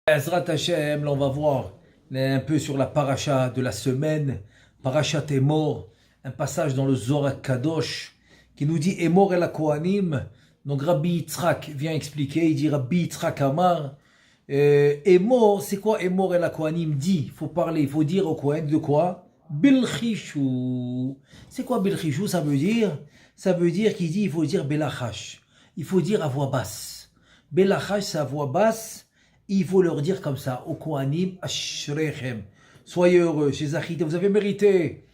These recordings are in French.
Ezrat Hashem, là on va voir un peu sur la paracha de la semaine, parachat Emor, un passage dans le Zohar Kadosh qui nous dit Emor et la Kohanim. Donc Rabbi Yitzhak vient expliquer, il dit Rabbi Yitzhak Amar, Emor, c'est quoi Emor et la Kohanim dit, il faut parler, il faut dire au Kohen de quoi Bilchishu. C'est quoi Bilchishu? Ça veut dire qu'il dit, il faut dire Belachash, il faut dire à voix basse. Belachash, c'est à voix basse. Il faut leur dire comme ça, au Kohanim, Ashrechem, soyez heureux, chez Zachite, vous avez mérité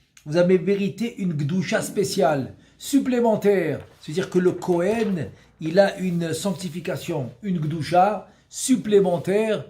une Gdusha spéciale, supplémentaire. C'est-à-dire que le Kohen, il a une sanctification, une Gdusha supplémentaire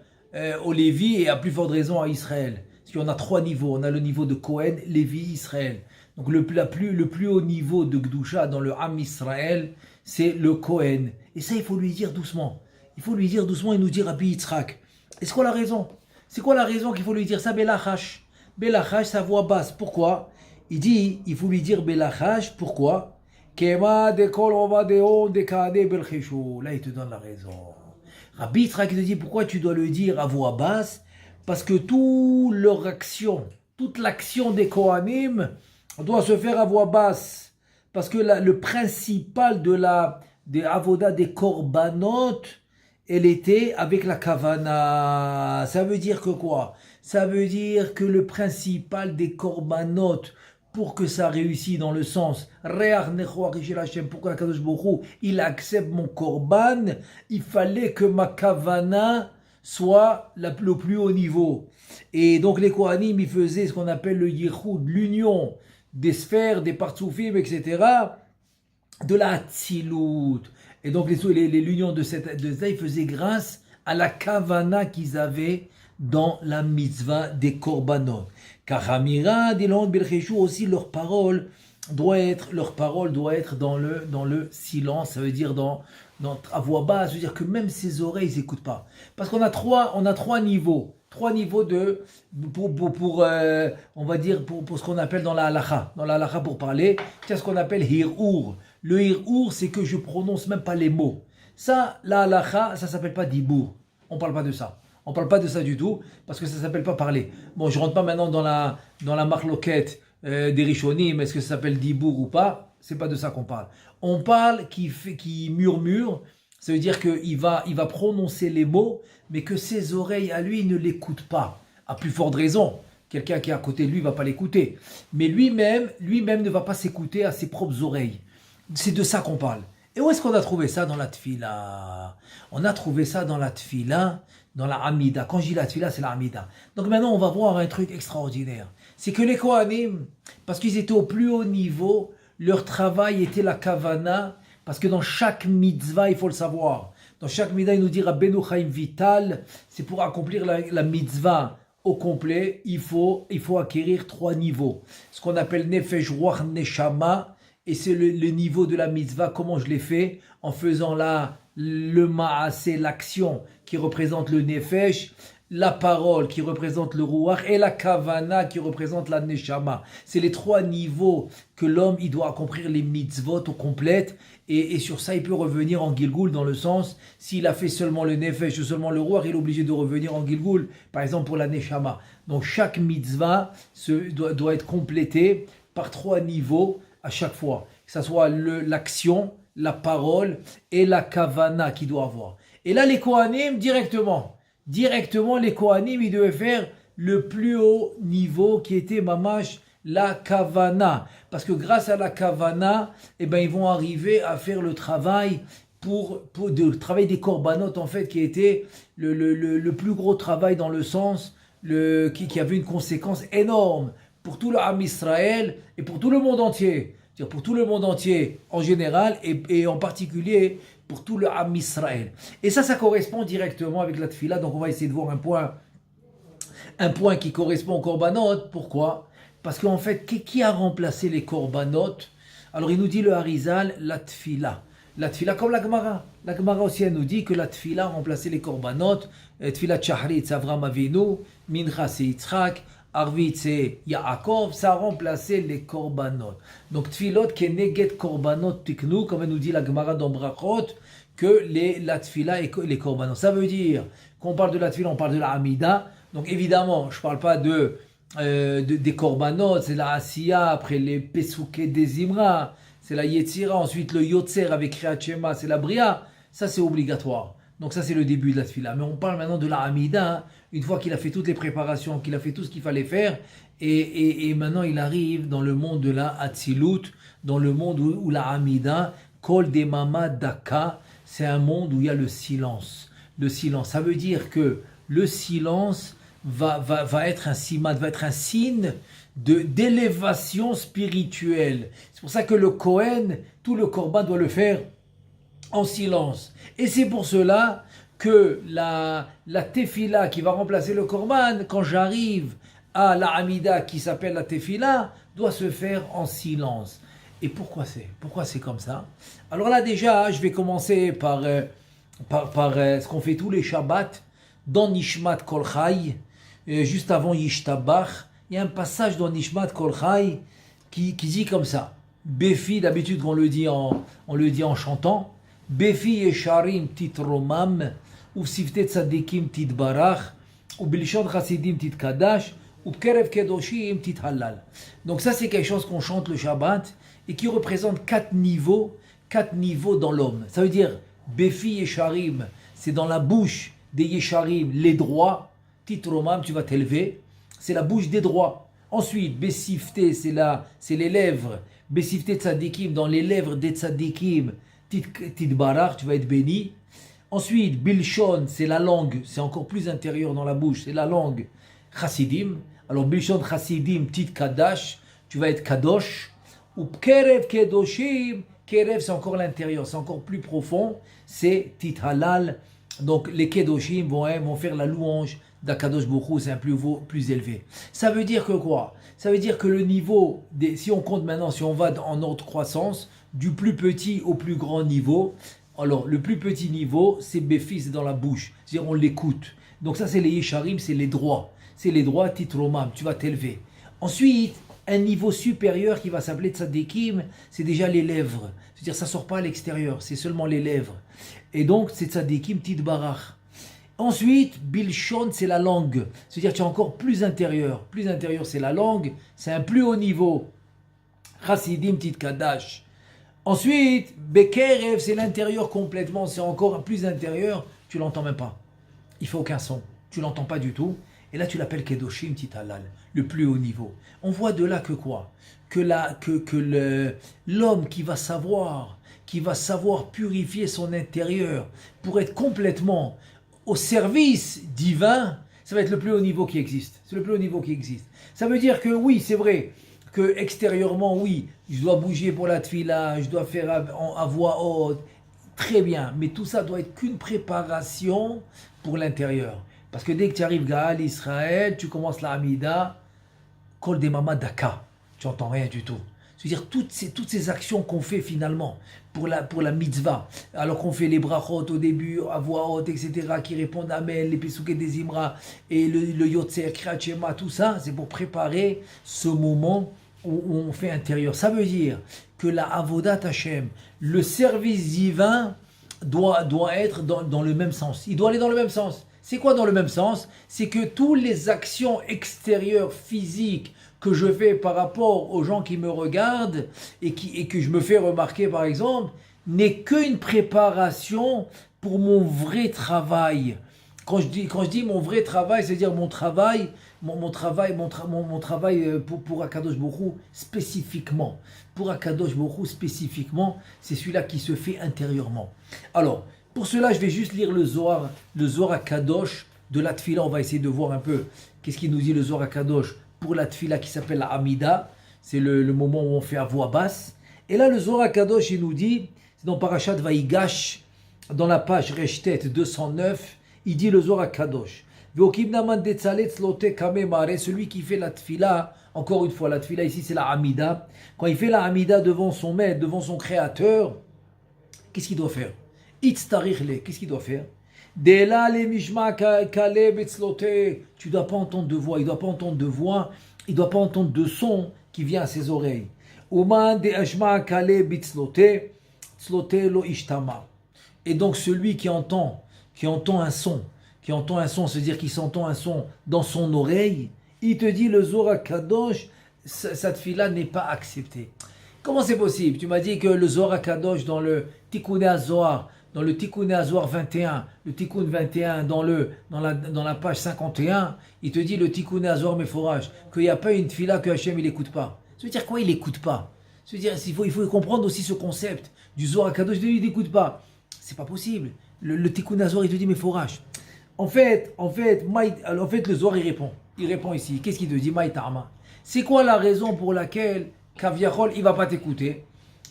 au Lévi et à plus forte raison à Israël. Parce qu'on a trois niveaux, on a le niveau de Kohen, Lévi, Israël. Donc le plus haut niveau de Gdusha dans le Ham Israël, c'est le Kohen. Et ça, il faut lui dire doucement. Il faut lui dire doucement et nous dire Rabbi Yitzhak. Et c'est quoi la raison? C'est quoi la raison qu'il faut lui dire ça? Belachash. Belachash, sa voix basse. Pourquoi? Il dit, il faut lui dire Belachash. Pourquoi? Kema de kol ovadeo de kade belchishu. Là, il te donne la raison. Rabbi Yitzhak te dit, pourquoi tu dois le dire à voix basse? Parce que toute leur action, toute l'action des Kohanim doit se faire à voix basse. Parce que le principal des avoda des korbanot, elle était avec la kavana. Ça veut dire que quoi? Ça veut dire que le principal des korbanot, pour que ça réussisse dans le sens pourquoi la Kadosh Baruch Hu, il accepte mon korban, il fallait que ma kavana soit le plus haut niveau. Et donc les Kohanim, ils faisaient ce qu'on appelle le yichud, l'union des sphères, des partsoufim, etc., de la Hatzilut. Et donc l'union de ça, ils faisaient grâce à la kavana qu'ils avaient dans la mitzvah des korbanot. Car Hamira, Dilon, Bilchishu, aussi leur parole doit être dans le silence, ça veut dire à voix basse, ça veut dire que même ses oreilles n'écoutent pas. Parce qu'on a trois niveaux. Trois niveaux on va dire, pour ce qu'on appelle dans la halacha. Dans la halacha, pour parler, c'est ce qu'on appelle hir'ur. Le hir'ur, c'est que je prononce même pas les mots. Ça, la halacha, ça s'appelle pas dibour. On parle pas de ça. On parle pas de ça du tout, parce que ça s'appelle pas parler. Bon, je rentre pas maintenant dans la marloquette des Rishonim, est-ce que ça s'appelle dibour ou pas? C'est pas de ça qu'on parle. On parle qui murmure. Ça veut dire qu'il va prononcer les mots, mais que ses oreilles à lui ne l'écoutent pas. À plus forte raison, quelqu'un qui est à côté de lui ne va pas l'écouter. Mais lui-même ne va pas s'écouter à ses propres oreilles. C'est de ça qu'on parle. Et où est-ce qu'on a trouvé ça dans la tfila? On a trouvé ça dans la tfila, dans la amida. Quand je dis la tfila, c'est la amida. Donc maintenant, on va voir un truc extraordinaire. C'est que les Kohanim, parce qu'ils étaient au plus haut niveau, leur travail était la kavana. Parce que dans chaque mitzvah, il faut le savoir. Dans chaque mitzvah, il nous dit Rabbeinu Chaim Vital, c'est pour accomplir la mitzvah au complet, il faut acquérir trois niveaux. Ce qu'on appelle Nefesh, Ruach, Neshama, et c'est le niveau de la mitzvah. Comment je l'ai fait? En faisant le Ma'aseh, l'action qui représente le Nefesh, la parole qui représente le Ruach et la Kavana qui représente la Neshama. C'est les trois niveaux que l'homme il doit accomplir les mitzvot au complète. Et sur ça, il peut revenir en Gilgul dans le sens, s'il a fait seulement le Nefesh ou seulement le Ruach, il est obligé de revenir en Gilgul, par exemple pour la Neshama. Donc chaque mitzvah doit être complété par trois niveaux à chaque fois. Que ce soit l'action, la parole et la Kavana qu'il doit avoir. Et là, les Kohanim, directement, les Kohanim, ils devaient faire le plus haut niveau qui était mamash, la kavana. Parce que grâce à la kavana, ils vont arriver à faire le travail le travail des korbanot, en fait, qui était le plus gros travail dans le sens qui avait une conséquence énorme pour tout le Ham Israël et pour tout le monde entier. C'est-à-dire pour tout le monde entier en général et en particulier pour tout le Ham Israël. Et ça correspond directement avec la tfila. Donc on va essayer de voir un point qui correspond aux korbanot. Pourquoi? Parce qu'en fait, qui a remplacé les korbanot? Alors il nous dit le Harizal, la tfila. La tfila comme la Gemara. La Gemara aussi elle nous dit que la tfila a remplacé les korbanot. Tfila Tshahrit, c'est Avram Avinu. Mincha, c'est Yitzhak. Arvit, c'est Yaakov, ça a remplacé les korbanot. Donc, tfilot, keneget korbanot tiknu, comme elle nous dit la Gemara dans Brachot, que la tfila et les korbanot. Ça veut dire Quand on parle de la tefila, on parle de la Hamida. Donc évidemment, je ne parle pas des korbanot, c'est la Asiya, après les Pesouké des Imra, c'est la Yetzira, ensuite le Yotzer avec Kriyat Shema, c'est la Bria. Ça, c'est obligatoire. Donc ça, c'est le début de la tefila. Mais on parle maintenant de la Hamida, hein, une fois qu'il a fait toutes les préparations, qu'il a fait tout ce qu'il fallait faire, et maintenant il arrive dans le monde de la Hatzilut, dans le monde où la Hamida, Kol Demama Daka, c'est un monde où il y a le silence. Le silence, ça veut dire que le silence va être un siman, va être un signe d'élévation spirituelle. C'est pour ça que le Kohen, tout le Korban doit le faire en silence. Et c'est pour cela que la tefila qui va remplacer le Korban, quand j'arrive à la Hamida qui s'appelle la tefila, doit se faire en silence. Et pourquoi c'est comme ça? Alors là déjà, je vais commencer par ce qu'on fait tous les Shabbats dans Nishmat Kol Chai, juste avant Yishtabach. Il y a un passage dans Nishmat Kol Chai qui dit comme ça. Befi, d'habitude on le dit en chantant. Befi Yesharim Titromam, Ufsifte Tzadikim Titbarach, Ubilshon Chasidim Titkadash, Ubkerev Kedoshim Tithalal. Donc ça c'est quelque chose qu'on chante le Shabbat et qui représente 4 niveaux dans l'homme. Ça veut dire Befi Yesharim, c'est dans la bouche des Yesharim, les droits. Titromam, tu vas t'élever, c'est la bouche des droits. Ensuite, Besifte, c'est les lèvres. Besifte Tzadikim, dans les lèvres des Tzadikim, Titbarach, tu vas être béni. Ensuite, Bilshon, c'est la langue, c'est encore plus intérieur dans la bouche, c'est la langue. Chassidim, alors Bilshon Chassidim, Titkadash, tu vas être Kadosh. Ou Kerev Kedoshim, Kerev, c'est encore l'intérieur, c'est encore plus profond, c'est Tithalal. Donc les Kedoshim vont faire la louange d'Akadosh Baruch Hu, c'est un plus élevé. Ça veut dire que quoi? Ça veut dire que le niveau, si on compte maintenant, si on va en ordre croissance, du plus petit au plus grand niveau, alors le plus petit niveau, c'est Befi, c'est dans la bouche, c'est-à-dire on l'écoute. Donc ça c'est les Yesharim, c'est les droits. C'est les droits Titromam, tu vas t'élever. Ensuite, un niveau supérieur qui va s'appeler Tzadikim, c'est déjà les lèvres. C'est-à-dire ça ne sort pas à l'extérieur, c'est seulement les lèvres. Et donc c'est Tzadikim Titbarach. Ensuite, Bilshon, c'est la langue. C'est-à-dire tu es encore plus intérieur. Plus intérieur, c'est la langue. C'est un plus haut niveau. Chassidim Titkadash. Ensuite, Bekerev, c'est l'intérieur complètement. C'est encore plus intérieur. Tu l'entends même pas. Il fait aucun son. Tu l'entends pas du tout. Et là, tu l'appelles Kedoshim Titalal, le plus haut niveau. On voit de là que quoi? Que l'homme qui va savoir purifier son intérieur pour être complètement au service divin, ça va être le plus haut niveau qui existe. C'est le plus haut niveau qui existe. Ça veut dire que oui, c'est vrai, que extérieurement, oui, je dois bouger pour la tefila, je dois faire à voix haute, très bien, mais tout ça doit être qu'une préparation pour l'intérieur. Parce que dès que tu arrives Gaal, Israël, tu commences la Hamida, Kol Demama Daka, tu n'entends rien du tout. C'est-à-dire toutes ces actions qu'on fait finalement pour la mitzvah, alors qu'on fait les brachot au début, à voix haute, etc., qui répondent Amen, les Pesouké des Imra, et le Yotzer, Kriyat Shema, tout ça, c'est pour préparer ce moment où on fait intérieur. Ça veut dire que la Avodat Hashem, le service divin, doit être dans le même sens. Il doit aller dans le même sens. C'est quoi dans le même sens? C'est que toutes les actions extérieures, physiques, que je fais par rapport aux gens qui me regardent et que je me fais remarquer par exemple, n'est qu'une préparation pour mon vrai travail. Quand je dis mon vrai travail, c'est-à-dire mon travail pour Akadosh Baruch Hu spécifiquement. Pour Akadosh Baruch Hu spécifiquement, c'est celui-là qui se fait intérieurement. Alors, pour cela, je vais juste lire le Zohar HaKadosh de la Tfila. On va essayer de voir un peu qu'est-ce qu'il nous dit le Zohar HaKadosh pour la Tfila qui s'appelle la Hamida. C'est le moment où on fait à voix basse. Et là, le Zohar HaKadosh, il nous dit, c'est dans Parashat Vaïgash, dans la page Reshtet 209, il dit le Zohar HaKadosh. Celui qui fait la Tfila, encore une fois, la Tfila ici c'est la Hamida. Quand il fait la Hamida devant son maître, devant son créateur, qu'est-ce qu'il doit faire? Qu'est-ce qu'il doit faire? Tu ne dois pas entendre de voix, il ne doit pas entendre de voix, il ne doit pas entendre de son qui vient à ses oreilles. Et donc celui qui entend un son, qui entend un son, c'est-à-dire qu'il s'entend un son dans son oreille, il te dit le Zohar Kadosh, cette fille-là n'est pas acceptée. Comment c'est possible? Tu m'as dit que le Zohar Kadosh dans le Tikkuné HaZohar, dans le Tikkuné HaZohar 21, le Tikkun 21 dans la page 51, il te dit le Tikkuné HaZohar Meforach, qu'il n'y a pas une fila que Hachem il n'écoute pas. Ça veut dire quoi il n'écoute pas? Ça veut dire il faut comprendre aussi ce concept du Zohar Kadosh, il n'écoute pas. C'est pas possible. Le Tikkun HaZohar il te dit Meforach. En fait, le Zohar il répond. Il répond ici. Qu'est-ce qu'il te dit? Maïtarma. C'est quoi la raison pour laquelle Kaviachol il va pas t'écouter?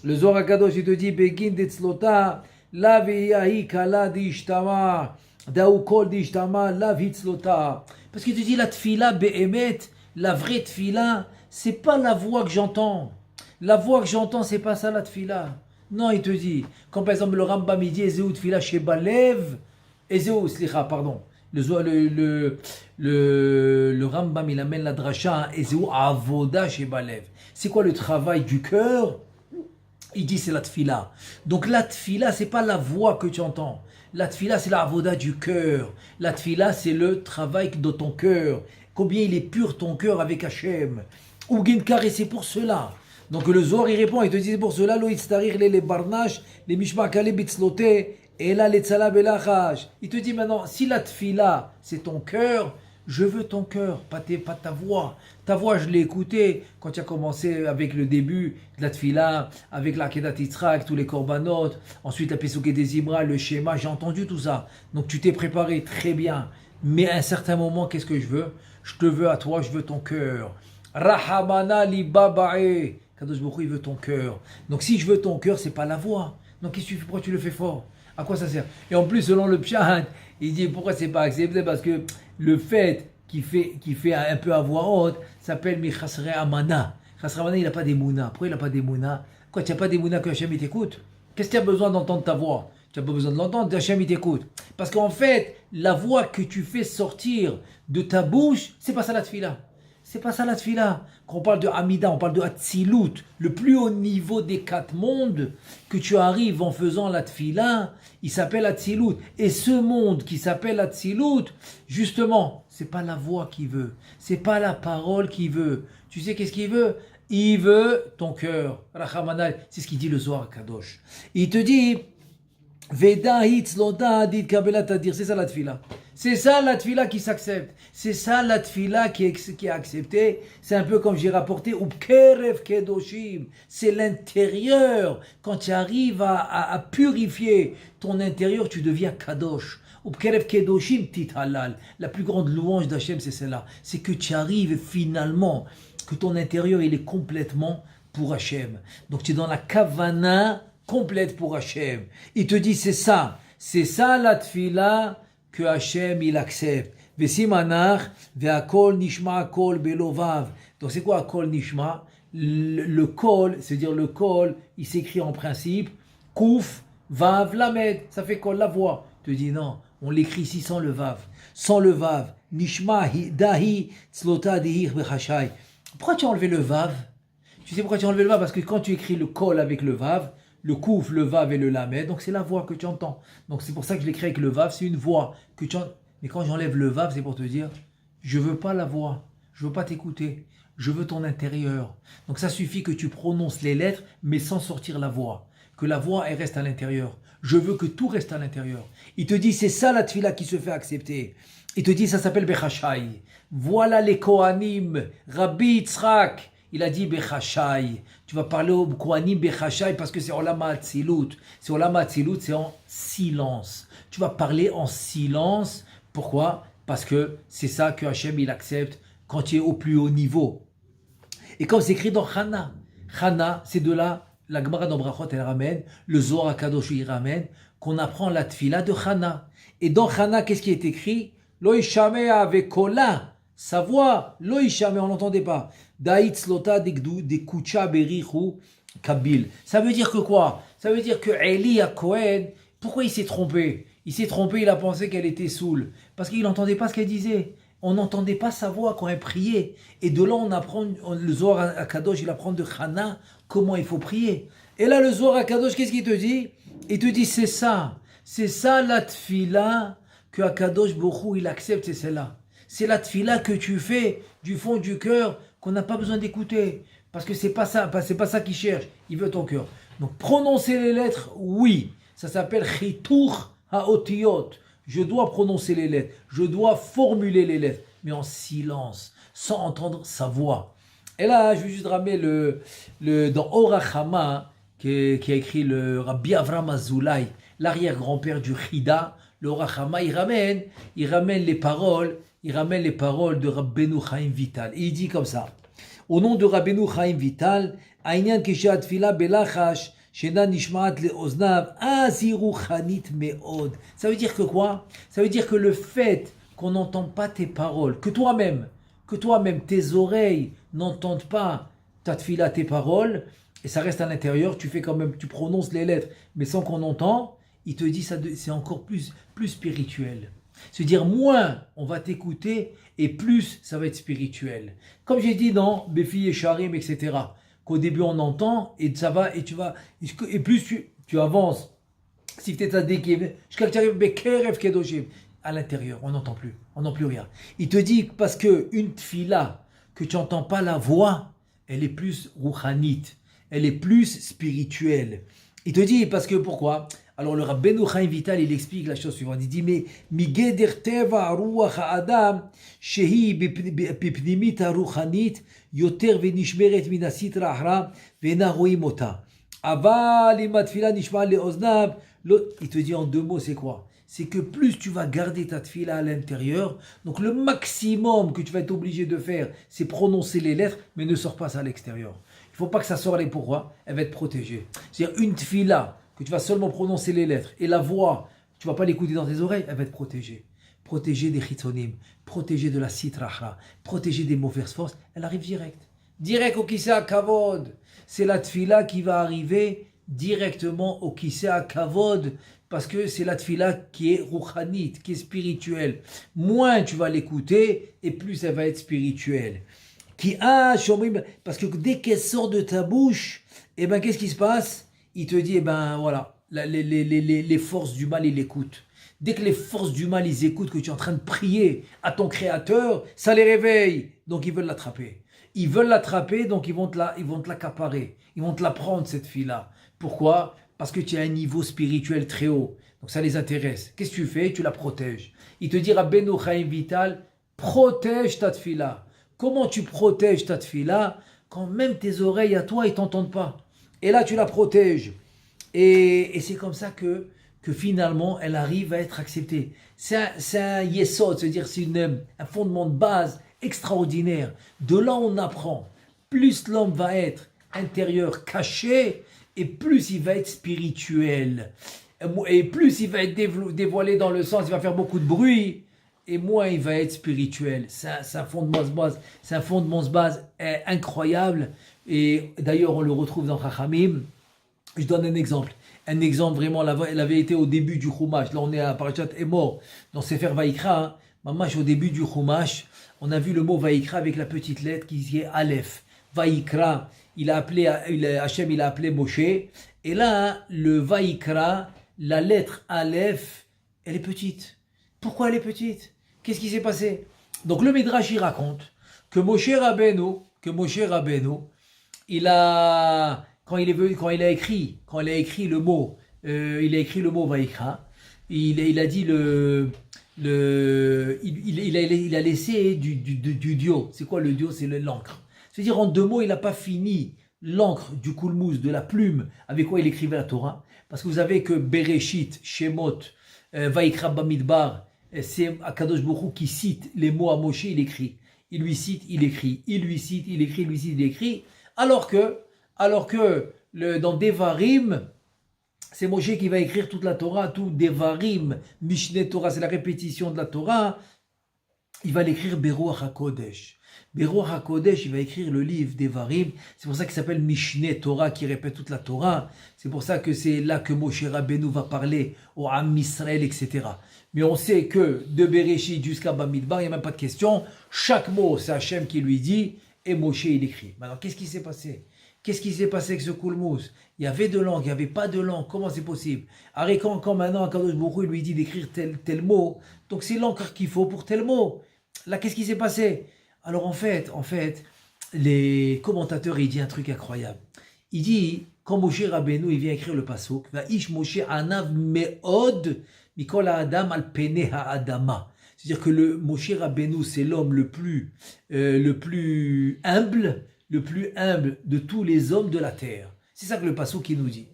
Le Zohar HaKadosh il te dit Begin detzlota la veyahi kala dishtama daoukol dishtama la vitzlota. Parce qu'il te dit la tfila be'emet, la vraie tfila, c'est pas la voix que j'entends. La voix que j'entends, c'est pas ça la tfila. Non, il te dit, quand par exemple le Rambam il dit Ezeu tfila shebalev, Ezeu, slicha, pardon. Le Rambam il amène la dracha Ezeu avoda shebalev. C'est quoi le travail du cœur? Il dit c'est la tfila. Donc la tfila c'est pas la voix que tu entends. La tfila c'est la avoda du cœur. La tfila c'est le travail de ton cœur. Combien il est pur ton cœur avec Hachem. Ou Ginkar, et c'est pour cela. Donc le Zohar il répond, il te dit c'est pour cela lo itztarir les barnash, les mishmakale bitzlote, et là les tzala belachaj. Il te dit maintenant, si la tfila c'est ton cœur, je veux ton cœur, pas ta voix. Ta voix, je l'ai écoutée quand tu as commencé avec le début de la tfila, avec la Kedat Yitzhak, tous les korbanot, ensuite la Pesouké des Ibra, le schéma, j'ai entendu tout ça. Donc tu t'es préparé très bien. Mais à un certain moment, qu'est-ce que je veux? Je te veux à toi, je veux ton cœur. Rahamana li babae. Kadosh Baruch Hu, il veut ton cœur. Donc si je veux ton cœur, c'est pas la voix. Donc qu'est-ce que tu fais? Pourquoi tu le fais fort? À quoi ça sert? Et en plus, selon le pshat, il dit pourquoi c'est pas accepté? Parce que le fait qui fait un peu à voix haute s'appelle Michasre Amana. Chasre Amana, il n'a pas d'émouna. Pourquoi il n'a pas d'émouna? Quoi, tu n'as pas d'émouna que Hachem il t'écoute? Qu'est-ce que tu as besoin d'entendre ta voix? Tu n'as pas besoin de l'entendre, Hachem il t'écoute. Parce qu'en fait, la voix que tu fais sortir de ta bouche, c'est pas ça la tfila. C'est pas ça la tfila. Quand on parle de Amida, on parle de Hatzilut, le plus haut niveau des 4 mondes, que tu arrives en faisant la tfila, il s'appelle Hatzilut. Et ce monde qui s'appelle Hatzilut, justement, c'est pas la voix qu'il veut, c'est pas la parole qu'il veut. Tu sais qu'est-ce qu'il veut? Il veut ton cœur. Rachamanal, c'est ce qu'il dit le Zohar Kadosh. Il te dit, Veda hitz loda dit kabelat adir, c'est ça la tfila. C'est ça la tfila qui s'accepte. C'est ça la tfila qui est acceptée. C'est un peu comme j'ai rapporté, Upkerev kedoshim. C'est l'intérieur. Quand tu arrives à purifier ton intérieur, tu deviens kadosh. Upkerev kedoshim tit halal. La plus grande louange d'Hachem, c'est celle-là. C'est que tu arrives finalement, que ton intérieur, il est complètement pour Hachem. Donc tu es dans la kavana complète pour Hachem. Il te dit, c'est ça la tfila que Hachem il accepte. Vesimanach ve'akol nishma akol belovav. Donc c'est quoi akol nishma? Le kol, c'est-à-dire le kol, il s'écrit en principe kouf vav lamed. Ça fait kol la voix. Tu te dis non, on l'écrit ici sans le vav. Sans le vav. Nishma dahi tzlota dihir bechashai. Pourquoi tu as enlevé le vav? Tu sais pourquoi tu as enlevé le vav? Parce que quand tu écris le kol avec le vav, le kouf, le vav et le lamed, donc c'est la voix que tu entends. Donc c'est pour ça que je l'écris avec le vav, c'est une voix que tu entends. Mais quand j'enlève le vav, c'est pour te dire, je veux pas la voix, je veux pas t'écouter, je veux ton intérieur. Donc ça suffit que tu prononces les lettres, mais sans sortir la voix. Que la voix, elle reste à l'intérieur. Je veux que tout reste à l'intérieur. Il te dit, c'est ça la tfila qui se fait accepter. Il te dit, ça s'appelle Bechashai. Voilà les Kohanim, Rabbi Yitzhak. Il a dit Bechashai. Tu vas parler au Kohanim Bechashai parce que c'est Olama Hatzilut. C'est Olama Hatzilut, c'est en silence. Tu vas parler en silence. Pourquoi? Parce que c'est ça que Hachem il accepte quand tu es au plus haut niveau. Et comme c'est écrit dans Chana. Chana, c'est de là, la Gemara dans Brachot elle ramène, le Zohar HaKadosh il ramène, qu'on apprend la tfila de Chana. Et dans Chana, qu'est-ce qui est écrit? Lo yishamea vekola. Sa voix, lo yishamea, on n'entendait pas. Daïtz lota de kucha berichu kabil. Ça veut dire que quoi? Ça veut dire que Eli à Cohen, pourquoi il s'est trompé? Il s'est trompé, il a pensé qu'elle était saoule. Parce qu'il n'entendait pas ce qu'elle disait. On n'entendait pas sa voix quand elle priait. Et de là, on apprend, le Zohar HaKadosh, il apprend de Chana comment il faut prier. Et là, le Zohar HaKadosh, qu'est-ce qu'il te dit? Il te dit, c'est ça la tfila que Akadosh Borou il accepte, c'est celle-là. C'est la tfila que tu fais du fond du cœur qu'on n'a pas besoin d'écouter. Parce que c'est pas ça qu'il cherche. Il veut ton cœur. Donc prononcer les lettres, oui. Ça s'appelle Chitour Haotiyot. Je dois prononcer les lettres. Je dois formuler les lettres. Mais en silence, sans entendre sa voix. Et là, je vais juste ramener dans Orachama, qui a écrit le Rabbi Avram Azoulay, l'arrière-grand-père du Chida, le Orachama, il ramène les paroles de Rabbeinu Chaim Vital. Et il dit comme ça, au nom de Rabbeinu Chaim Vital, Aïnyan Keshat Fila Belachash, Shena Nishmaat Le Oznav, Aziru Chanit Meod. Ça veut dire que quoi? Ça veut dire que le fait qu'on n'entend pas tes paroles, que toi-même, tes oreilles n'entendent pas ta tfila, tes paroles, et ça reste à l'intérieur, tu fais quand même, tu prononces les lettres, mais sans qu'on entend, il te dit ça, c'est encore plus spirituel. C'est-à-dire, moins on va t'écouter, et plus ça va être spirituel. Comme j'ai dit dans Befi et Sharim, etc., qu'au début on entend, et ça va, et tu vas, et plus tu avances, si tu es à l'intérieur, on n'entend plus rien. Il te dit parce que une tfila, que tu n'entends pas la voix, elle est plus rouhanite, elle est plus spirituelle. Il te dit parce que pourquoi? Alors le Rabbeinu Chaim Vital, il explique la chose suivante. Il dit mais migeder teva ruach ha'adam shehi bipnimit ha'ruchanit yoter venishmeret min hasitra ahra ve'ena roim ota. Aval im hatfila nishma le'oznav. Il te dit en deux mots, c'est quoi? C'est que plus tu vas garder ta tfila à l'intérieur, donc le maximum que tu vas être obligé de faire, c'est prononcer les lettres, mais ne sors pas ça à l'extérieur. Il ne faut pas que ça sorte. Et pourquoi? Elle va être protégée. C'est-à-dire une tfila, que tu vas seulement prononcer les lettres, et la voix, tu ne vas pas l'écouter dans tes oreilles, elle va être protégée. Protégée des chitzonim, protégée de la sitrahra, protégée des mauvaises forces, elle arrive direct. Direct au Kisea Kavod. C'est la tfila qui va arriver directement au Kisea Kavod, parce que c'est la tfila qui est rouhanite, qui est spirituelle. Moins tu vas l'écouter, et plus elle va être spirituelle. Parce que dès qu'elle sort de ta bouche, eh ben, qu'est-ce qui se passe? Il te dit, eh ben voilà, les forces du mal, ils l'écoutent. Dès que les forces du mal, ils écoutent que tu es en train de prier à ton Créateur, ça les réveille. Donc ils veulent l'attraper. Ils veulent l'attraper, donc ils vont te l'accaparer. Ils vont te la prendre, cette fille-là. Pourquoi? Parce que tu as un niveau spirituel très haut. Donc ça les intéresse. Qu'est-ce que tu fais? Tu la protèges. Il te dit, Rabbeinu Chaim Vital, protège ta tfila. Comment tu protèges ta tfila quand même tes oreilles à toi, ils ne t'entendent pas? Et là, tu la protèges. Et c'est comme ça que finalement, elle arrive à être acceptée. C'est un yesod, c'est-à-dire c'est un fondement de base extraordinaire. De là, on apprend. Plus l'homme va être intérieur caché, et plus il va être spirituel. Et plus il va être dévoilé dans le sens, il va faire beaucoup de bruit, et moins il va être spirituel. C'est un fondement de base incroyable. Et d'ailleurs, on le retrouve dans Chachamim. Je donne un exemple. Un exemple vraiment, elle avait été au début du Chumash. Là, on est à Parashat Emor, dans Sefer Vaïkra. Mamash, au début du Chumash, on a vu le mot Vaïkra avec la petite lettre qui est Aleph. Vaïkra, Hachem, il a appelé Moshe. Et là, le Vaïkra, la lettre Aleph, elle est petite. Pourquoi elle est petite? Qu'est-ce qui s'est passé? Donc le Midrash, il raconte que Moshe Rabbeinu, quand il a écrit le mot, Vaïkra, il a dit il a laissé du dio. C'est quoi le dio? C'est l'encre. C'est-à-dire en deux mots, il n'a pas fini l'encre du koulmouz, de la plume avec quoi il écrivait la Torah. Parce que vous savez que Bereshit, Shemot, Vaïkra Bamidbar, c'est Akadosh Baruch Hu qui cite les mots à Moshe, il écrit. Il lui cite, il écrit. Il lui cite, il écrit, il lui cite, il écrit. Alors que dans Devarim, c'est Moshe qui va écrire toute la Torah, tout Devarim, Mishneh Torah, c'est la répétition de la Torah. Il va l'écrire Beruach HaKodesh. Beruach HaKodesh, il va écrire le livre Devarim. C'est pour ça qu'il s'appelle Mishneh Torah, qui répète toute la Torah. C'est pour ça que c'est là que Moshe Rabbeinu va parler au Am Israël, etc. Mais on sait que de Bereshit jusqu'à Bamidbar, il n'y a même pas de question. Chaque mot, c'est Hachem qui lui dit, et Moshe, il écrit. Maintenant, qu'est-ce qui s'est passé? Qu'est-ce qui s'est passé avec ce Koulmous? Il y avait de langue, il n'y avait pas de langue. Comment c'est possible? Alors, quand maintenant Akadosh Baruch Hu lui dit d'écrire tel mot, donc c'est l'encre qu'il faut pour tel mot. Là, qu'est-ce qui s'est passé? Alors, en fait, les commentateurs, il dit un truc incroyable. Il dit, quand Moshe Rabbeinu, il vient écrire le pasuk, Va'ish Moshe anav me'od mikol ha'adam al pene ha'adama. C'est-à-dire que le Moshe Rabbeinu, c'est l'homme le plus humble de tous les hommes de la terre. C'est ça que le pasuk qui nous dit.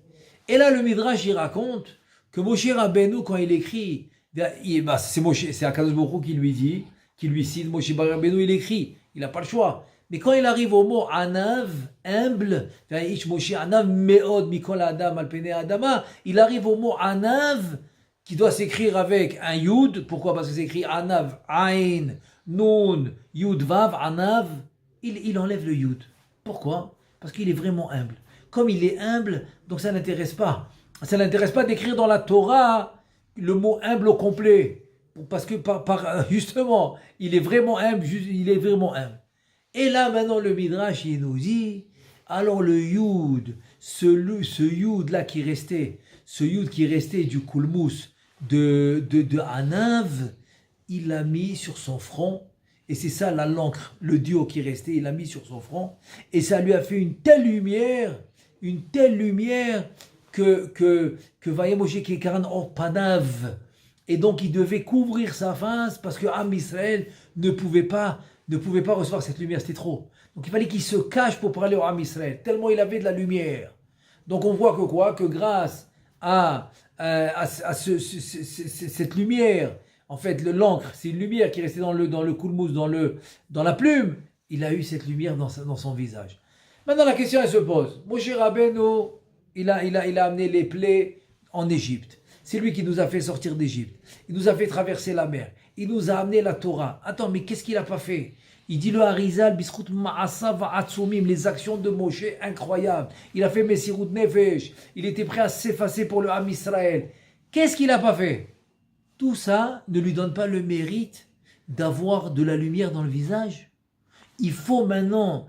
Et là, le Midrash, il raconte que Moshe Rabbeinu, quand il écrit, c'est Akadosh Baruch Hu qui lui dit, qui lui cite, Moshe Rabbeinu, il écrit, il n'a pas le choix. Mais quand il arrive au mot anav, humble, Moshe anav me'od mikol adam al pene adama, il arrive au mot anav, qui doit s'écrire avec un yud. Pourquoi? Parce que c'est écrit anav, ain, nun, yud, vav, anav. Il enlève le yud. Pourquoi? Parce qu'il est vraiment humble. Comme il est humble, donc ça n'intéresse pas. Ça n'intéresse pas d'écrire dans la Torah le mot humble au complet. Parce que justement, il est vraiment humble. Et là, maintenant, le Midrash, il nous dit, alors le Yud, ce Yud là qui restait, du Koulmous de Anav, il l'a mis sur son front, et c'est ça l'encre, le duo qui restait, il l'a mis sur son front, et ça lui a fait une telle lumière, que Vayemoshe Kekaran or Panav, et donc il devait couvrir sa face, parce que Am Israël ne pouvait pas recevoir cette lumière, c'était trop. Donc il fallait qu'il se cache pour parler au Am Israël, tellement il avait de la lumière. Donc on voit que grâce à cette lumière, en fait l'encre, c'est une lumière qui restait dans le Koulmous, dans la plume, il a eu cette lumière dans son visage. Maintenant la question elle se pose, Moshe Rabbeinu, il a amené les plaies en Égypte. C'est lui qui nous a fait sortir d'Égypte. Il nous a fait traverser la mer. Il nous a amené la Torah. Attends, mais qu'est-ce qu'il n'a pas fait? Il dit le Harizal, Biskut Ma'asa Va'atsumim, les actions de Moshe, incroyables. Il a fait Messirut Nefesh. Il était prêt à s'effacer pour le Ham Israël. Qu'est-ce qu'il n'a pas fait? Tout ça ne lui donne pas le mérite d'avoir de la lumière dans le visage. Il faut maintenant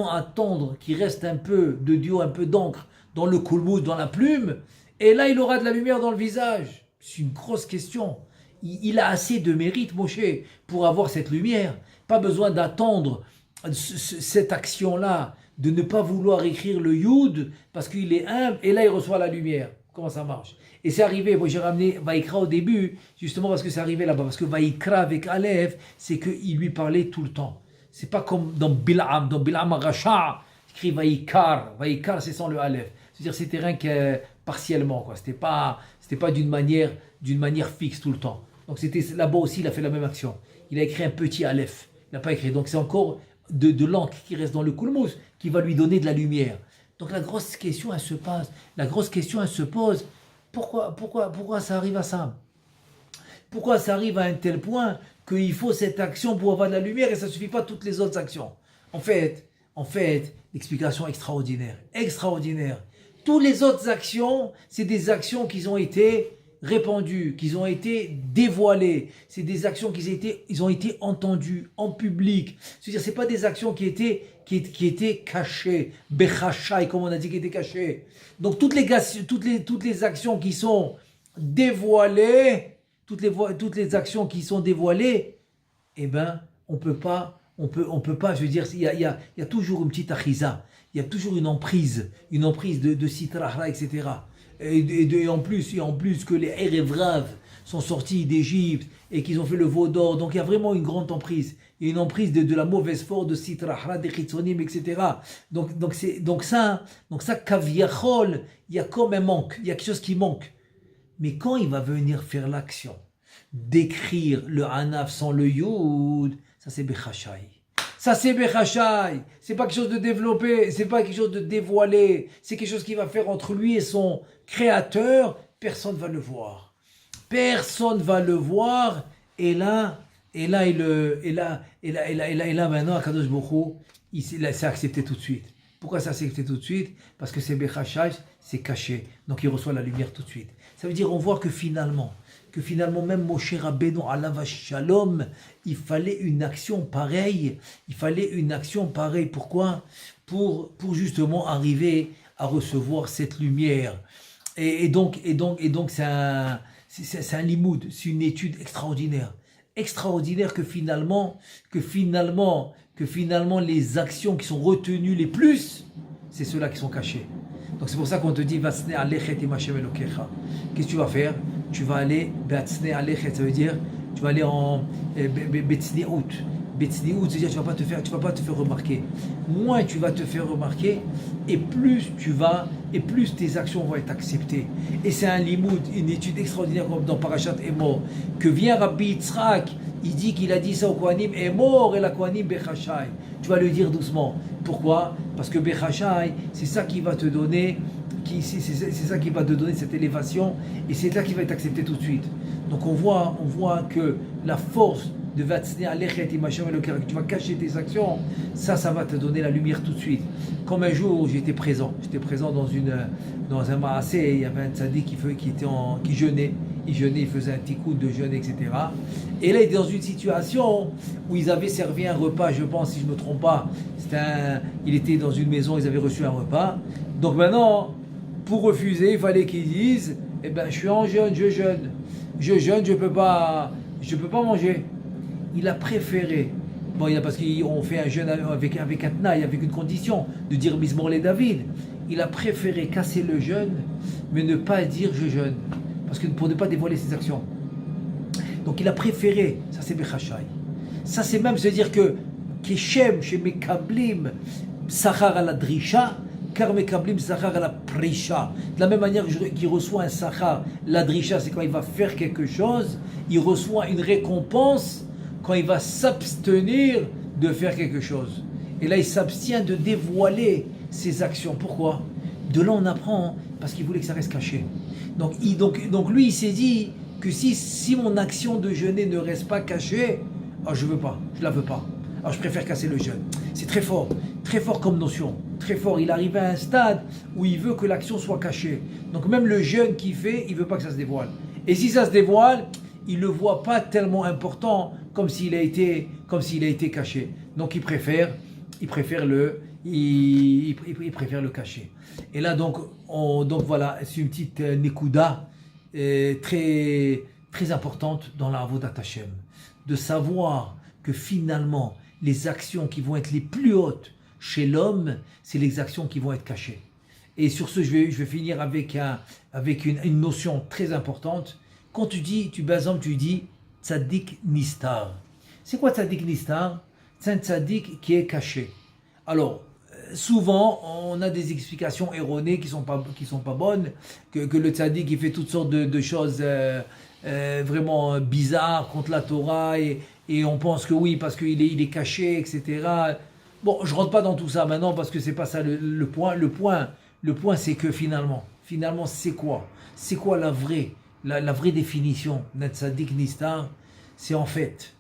attendre qu'il reste un peu de Dieu, un peu d'encre dans le Koulmous, dans la plume. Et là, il aura de la lumière dans le visage. C'est une grosse question. Il a assez de mérite, Moshe, pour avoir cette lumière. Pas besoin d'attendre cette action-là, de ne pas vouloir écrire le Yud, parce qu'il est humble, et là, il reçoit la lumière. Comment ça marche? Et c'est arrivé, moi j'ai ramené Vaïkra au début, justement parce que c'est arrivé là-bas. Parce que Vaïkra avec Aleph, c'est qu'il lui parlait tout le temps. C'est pas comme dans Bil'am. Dans Bil'am Rasha, écrit Vaïkar. Vaïkar, c'est sans le Aleph. C'est-à-dire c'était rien que partiellement, quoi. C'était pas d'une manière fixe tout le temps. Donc c'était là-bas aussi, il a fait la même action. Il a écrit un petit Aleph. Il n'a pas écrit. Donc c'est encore de l'encre qui reste dans le Koulmous qui va lui donner de la lumière. Donc la grosse question, elle se pose. Pourquoi ça arrive à ça? Pourquoi ça arrive à un tel point qu'il faut cette action pour avoir de la lumière et ça ne suffit pas toutes les autres actions? En fait, l'explication extraordinaire. Toutes les autres actions, c'est des actions qui ont été répandues, qui ont été dévoilées. C'est des actions qui ont été entendues en public. C'est-à-dire, c'est pas des actions qui étaient cachées, bechachai, comme on a dit, qui étaient cachées. Donc toutes les actions qui sont dévoilées, toutes les actions qui sont dévoilées, eh ben, on peut pas, je veux dire, il y a toujours une petite achiza, il y a toujours une emprise de Sitra, etc. Et en plus que les Erevrav sont sortis d'Égypte et qu'ils ont fait le veau d'or, donc il y a vraiment une grande emprise. Il y a une emprise de la mauvaise force de Sitra, des Chitzonim, etc. Donc ça, Kaviachol, il y a comme un manque, il y a quelque chose qui manque. Mais quand il va venir faire l'action d'écrire le Hanaf sans le Yud, ça c'est Bechachai. C'est pas quelque chose de développé, c'est pas quelque chose de dévoilé, c'est quelque chose qui va faire entre lui et son créateur, personne va le voir. Et là maintenant, Akadosh Baruch Hu, il s'est accepté tout de suite. Pourquoi ça s'est accepté tout de suite? Parce que c'est Bechachai, c'est caché, donc il reçoit la lumière tout de suite. Ça veut dire, on voit que finalement, que finalement même Moshe Rabbeinu alav shalom, il fallait une action pareille. Il fallait une action pareille. Pourquoi? Pour justement arriver à recevoir cette lumière. Et donc c'est un limoud, c'est une étude extraordinaire. Extraordinaire que finalement les actions qui sont retenues les plus, c'est ceux-là qui sont cachés. Donc c'est pour ça qu'on te dit Vatsne alechet im Hashem Elokecha. Qu'est-ce que tu vas faire? Tu vas aller Vatsne alechet, ça veut dire tu vas aller en Betsniut. Betsniut, c'est-à-dire tu vas pas te faire remarquer. Moins tu vas te faire remarquer, et plus tes actions vont être acceptées. Et c'est un limoud, une étude extraordinaire comme dans Parashat Emor, que vient Rabbi Yitzhak, il dit qu'il a dit ça au Kohanim, Emor et la Kohanim Bechashai. Tu vas le dire doucement. Pourquoi? Parce que Bechashai, c'est ça qui va te donner, c'est ça qui va te donner cette élévation, et c'est ça qui va être accepté tout de suite. Donc on voit que la force de Vatsne alechet im Hashem Elokecha, que tu vas cacher tes actions, ça va te donner la lumière tout de suite. Comme un jour, j'étais présent dans un maasé, il y avait un tzaddik qui jeûnait, il faisait un tikkun de jeûne, etc. Et là, il était dans une situation où ils avaient servi un repas, je pense, si je ne me trompe pas, il était dans une maison, ils avaient reçu un repas. Donc maintenant, pour refuser, il fallait qu'ils disent, eh ben, je suis en jeûne, je jeûne, je peux pas manger. Il a préféré, parce qu'on fait un jeûne avec un tnaï, avec une condition, de dire Mizmor le David. Il a préféré casser le jeûne, mais ne pas dire je jeûne, pour ne pas dévoiler ses actions. Donc il a préféré, ça c'est Bechashai. Ça c'est même se dire que Keshem chez Mekablim Sachar à la Drisha, car Mekablim Sachar à la Prisha. De la même manière qu'il reçoit un Sachar, la Drisha c'est quand il va faire quelque chose, il reçoit une récompense quand il va s'abstenir de faire quelque chose. Et là, il s'abstient de dévoiler ses actions. Pourquoi? De là, on apprend, parce qu'il voulait que ça reste caché. Donc lui, il s'est dit que si mon action de jeûner ne reste pas cachée, je la veux pas. Alors, je préfère casser le jeûne. C'est très fort comme notion. Très fort. Il arrive à un stade où il veut que l'action soit cachée. Donc, même le jeûne qu'il fait, il veut pas que ça se dévoile. Et si ça se dévoile, il ne le voit pas tellement important comme s'il a été caché. Donc il préfère le cacher. Et là donc voilà, c'est une petite nekuda très très importante dans la Avodat Hashem, de savoir que finalement les actions qui vont être les plus hautes chez l'homme, c'est les actions qui vont être cachées. Et sur ce, je vais finir avec une notion très importante. Quand tu dis tzaddik nistar. C'est quoi tzaddik nistar? C'est un tzaddik qui est caché. Alors, souvent, on a des explications erronées qui sont pas bonnes, que le tzaddik il fait toutes sortes de choses vraiment bizarres contre la Torah, et on pense que oui, parce qu'il est caché, etc. Bon, je rentre pas dans tout ça maintenant parce que c'est pas ça le point. Le point, c'est que finalement, c'est quoi? C'est quoi la vraie définition d'un tzaddik nistar? C'est en fait,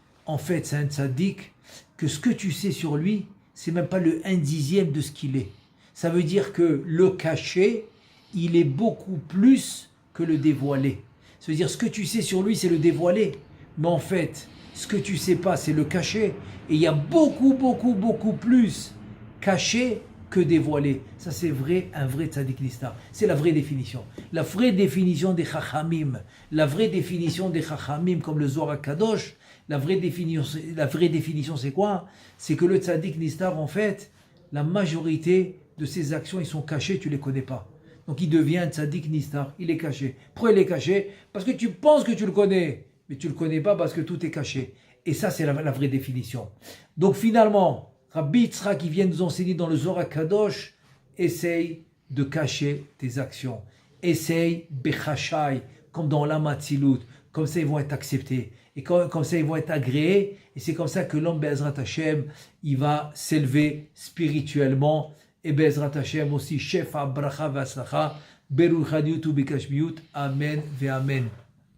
c'est un tzaddik que ce que tu sais sur lui, c'est même pas le 1/10 de ce qu'il est. Ça veut dire que le caché, il est beaucoup plus que le dévoilé. Ça veut dire ce que tu sais sur lui, c'est le dévoilé. Mais en fait, ce que tu sais pas, c'est le caché. Et il y a beaucoup plus caché que dévoilé. Ça c'est vrai, un vrai tzaddik nistar. C'est la vraie définition. La vraie définition des chachamim. La vraie définition des chachamim comme le Zohar HaKadosh. La vraie définition c'est quoi? C'est que le tzaddik nistar, en fait, la majorité de ses actions, ils sont cachées, tu les connais pas. Donc il devient un tzaddik nistar, il est caché. Pourquoi il est caché? Parce que tu penses que tu le connais, mais tu le connais pas parce que tout est caché. Et ça c'est la vraie définition. Donc finalement, Rabbi Yitzhak qui vient nous enseigner dans le Zohar HaKadosh, essaye de cacher tes actions. Essaye bechashai, comme dans l'Amatzilut. Comme ça, ils vont être acceptés. Et comme ça, ils vont être agréés. Et c'est comme ça que l'homme, Be'ezrat Hashem, il va s'élever spirituellement. Et Be'ezrat Hashem aussi, Shefa, Bracha, V'Aslacha, Beruch Haniut, Ubikashmiut. Amen, Ve Amen.